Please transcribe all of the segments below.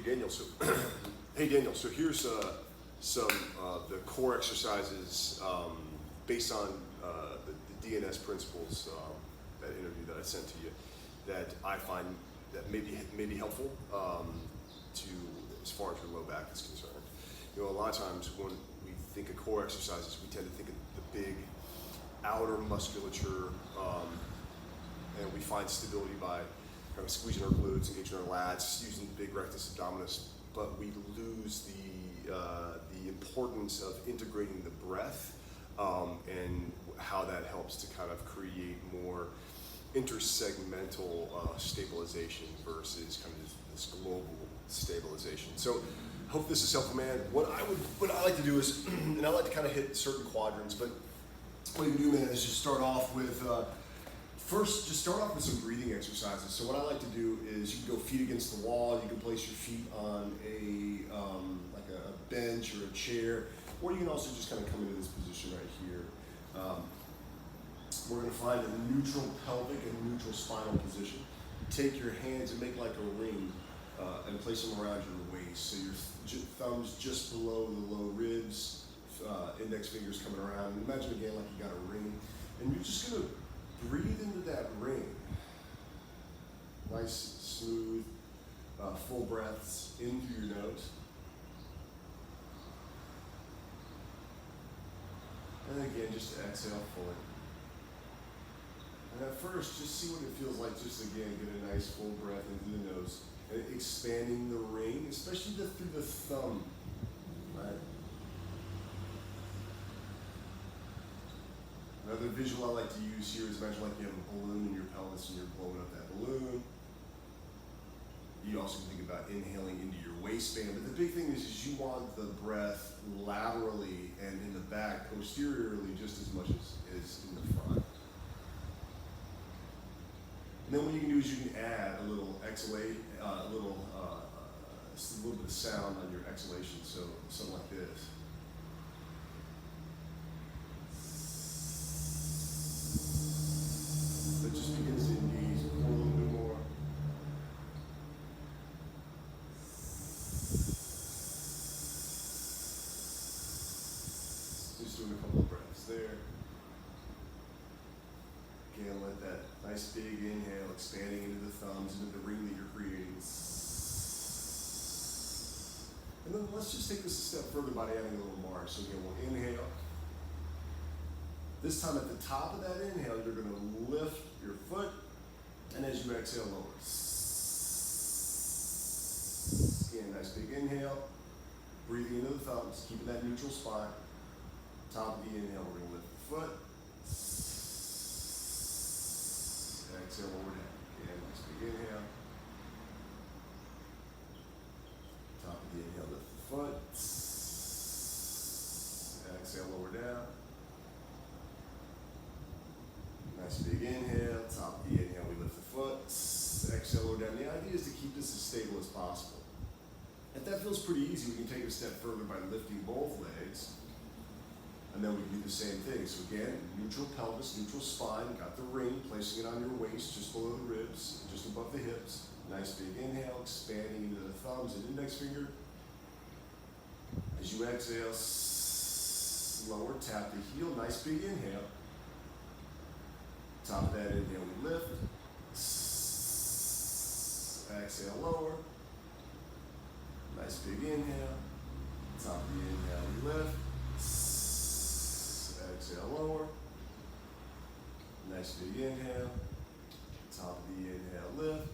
Daniel. So, hey Daniel. So here's some the core exercises based on the DNS principles, that interview that I sent to you, that I find that may be helpful to as far as your low back is concerned. You know, a lot of times when we think of core exercises, we tend to think of the big outer musculature, and we find stability by kind of squeezing our glutes, engaging our lats, using the big rectus abdominis, but we lose the importance of integrating the breath and how that helps to kind of create more intersegmental stabilization versus kind of this global stabilization. So hope this is helpful, man. What I like to do is, and I like to kind of hit certain quadrants, but what you can do, man, is just start off with, first, just start off with some breathing exercises. So what I like to do is you can go feet against the wall, you can place your feet on like a bench or a chair, or you can also just kind of come into this position right here. We're going to find a neutral pelvic and neutral spinal position. Take your hands and make like a ring and place them around your waist. So your thumbs just below the low ribs, index fingers coming around. And imagine again like you got a ring. And you're just going to breathe into that ring. Nice, smooth, full breaths in through your nose. And again, just exhale fully. And at first, just see what it feels like. Just again, get a nice full breath in through the nose. And expanding the ring, especially through the thumb. Right? Another visual I like to use here is imagine like you have a balloon in your pelvis and you're blowing up that balloon. You also can think about inhaling into your waistband, but the big thing is you want the breath laterally and in the back, posteriorly, just as much as in the front. And then what you can do is you can add a little exhalate, a little bit of sound on your exhalation, so something like this. That just begins to engage the core a little bit more. Just doing a couple of breaths there. Again, let that nice big inhale expanding into the thumbs, into the ring that you're creating. And then let's just take this a step further by adding a little march. So again, we'll inhale. This time at the top of that inhale, you're going to lift your foot, and as you exhale, lower. Again, nice big inhale. Breathing into the thumbs, keeping that neutral spine. Top of the inhale, we're going to lift the foot. Exhale, lower down. Again, nice big inhale. Top of the inhale, lift the foot. Exhale, lower down. Nice big inhale. Top of the inhale, we lift the foot. Exhale, lower down. The idea is to keep this as stable as possible. If that feels pretty easy, we can take it a step further by lifting both legs. And then we can do the same thing. So again, neutral pelvis, neutral spine, got the ring, placing it on your waist, just below the ribs, just above the hips. Nice big inhale, expanding into the thumbs and index finger. As you exhale, lower, tap the heel, nice big inhale. Top of that inhale, we lift. Exhale, lower. Nice big inhale. Top of the inhale, we lift. Exhale, lower. Nice big inhale. Top of the inhale, lift.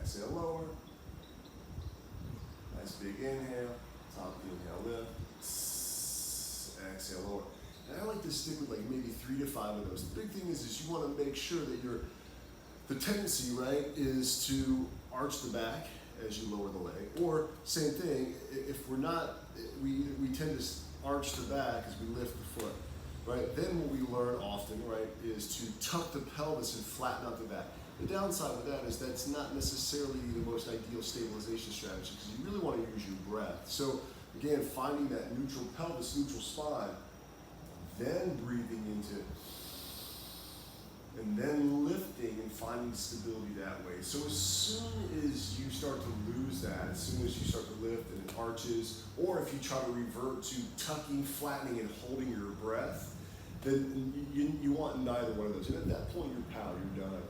Exhale, lower. Nice big inhale. Top of the inhale, lift. Exhale, lower. And I like to stick with like maybe 3 to 5 of those. The big thing is you want to make sure that the tendency, right, is to arch the back as you lower the leg. Or same thing, if we're not, we tend to arch the back as we lift the foot, right? Then what we learn often, right, is to tuck the pelvis and flatten out the back. The downside with that is that's not necessarily the most ideal stabilization strategy because you really want to use your breath. So again, finding that neutral pelvis, neutral spine, then breathing into and then lifting and finding stability that way. So as soon as you start to lose that, as soon as you start to lift and it arches, or if you try to revert to tucking, flattening, and holding your breath, then you want neither one of those. And at that point, you're pow, you're done.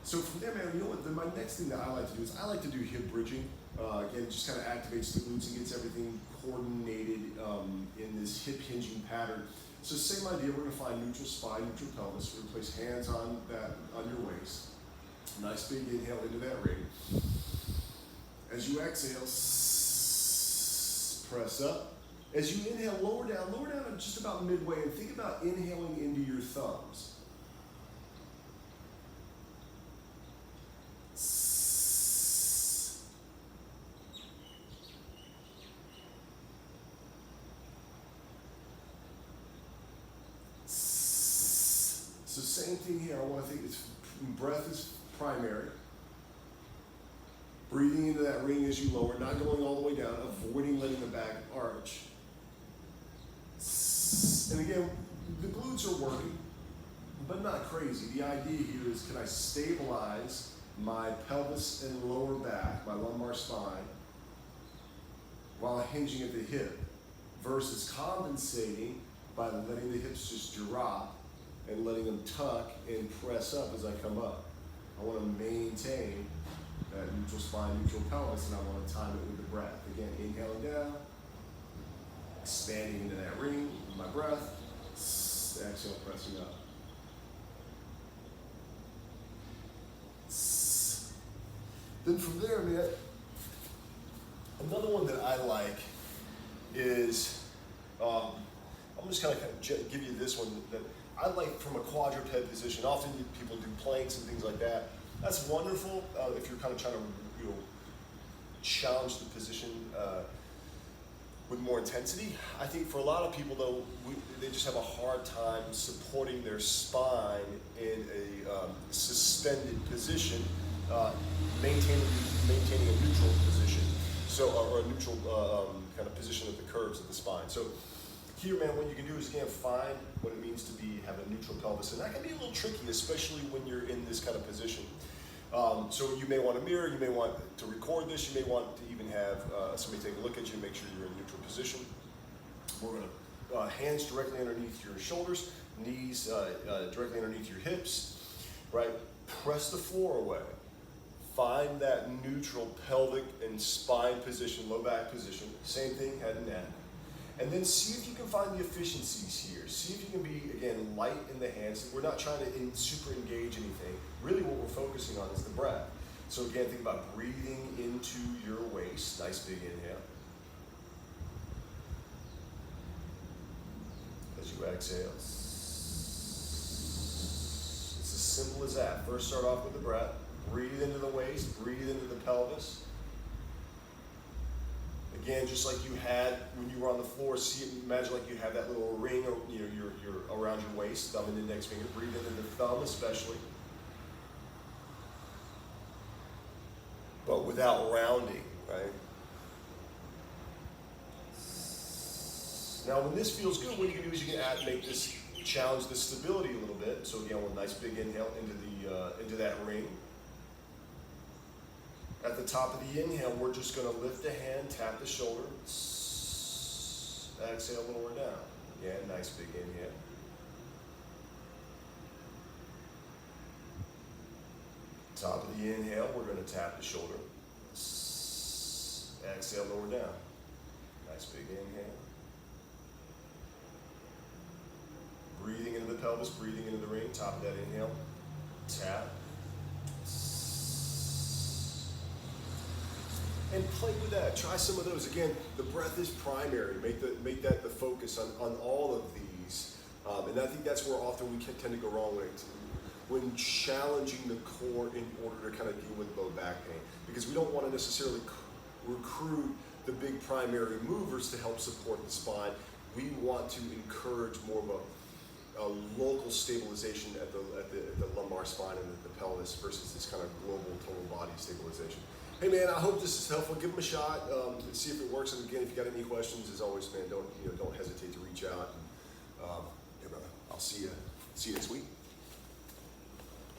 So from there, man, you know what? My next thing that I like to do is I like to do hip bridging. Again, just kind of activates the glutes and gets everything coordinated in this hip hinging pattern. So same idea, we're gonna find neutral spine, neutral pelvis. We're gonna place hands on your waist. Nice big inhale into that ring. As you exhale, press up. As you inhale, lower down at just about midway, and think about inhaling into your thumbs. So same thing here. I want to think breath is primary. Breathing into that ring as you lower, not going all the way down, avoiding letting the back arch. And again, the glutes are working, but not crazy. The idea here is, can I stabilize my pelvis and lower back, my lumbar spine, while hinging at the hip, versus compensating by letting the hips just drop and letting them tuck and press up as I come up. I want to maintain that neutral spine, neutral pelvis, and I want to time it with the breath. Again, inhaling down, expanding into that ring with my breath, exhale, pressing up. Then from there, man, another one that I like is, I'm just kind of give you this one that I like from a quadruped position. Often people do planks and things like that. That's wonderful if you're kind of trying to challenge the position with more intensity. I think for a lot of people though, they just have a hard time supporting their spine in a suspended position, maintaining a neutral position, or a neutral kind of position of the curves of the spine. So here, man, what you can do is, again, find what it means to have a neutral pelvis. And that can be a little tricky, especially when you're in this kind of position. So you may want a mirror, you may want to record this, you may want to even have somebody take a look at you and make sure you're in a neutral position. We're gonna, hands directly underneath your shoulders, knees directly underneath your hips, right? Press the floor away. Find that neutral pelvic and spine position, low back position. Same thing, head and neck. And then see if you can find the efficiencies here. See if you can be, again, light in the hands. We're not trying to super engage anything. Really what we're focusing on is the breath. So again, think about breathing into your waist. Nice big inhale. As you exhale. It's as simple as that. First start off with the breath. Breathe into the waist, breathe into the pelvis. Again, just like you had when you were on the floor, imagine like you have that little ring, or you're around your waist, thumb and index finger. Breathe into the thumb especially, but without rounding, right? Now, when this feels good, what you can do is you can make this challenge the stability a little bit. So again, with a nice big inhale into that ring. At the top of the inhale, we're just going to lift the hand, tap the shoulder, exhale, lower down. Again, nice big inhale. Top of the inhale, we're going to tap the shoulder, exhale, lower down. Nice big inhale. Breathing into the pelvis, breathing into the ring, top of that inhale, tap. And play with that. Try some of those. Again, the breath is primary. Make that the focus on all of these. And I think that's where often we tend to go wrong when challenging the core in order to kind of deal with low back pain. Because we don't want to necessarily recruit the big primary movers to help support the spine. We want to encourage more of a local stabilization at the lumbar spine and the pelvis versus this kind of global total body stabilization. Hey man, I hope this is helpful. Give them a shot. See if it works. And again, if you got any questions, as always, man, don't hesitate to reach out. Hey brother, I'll see you next week.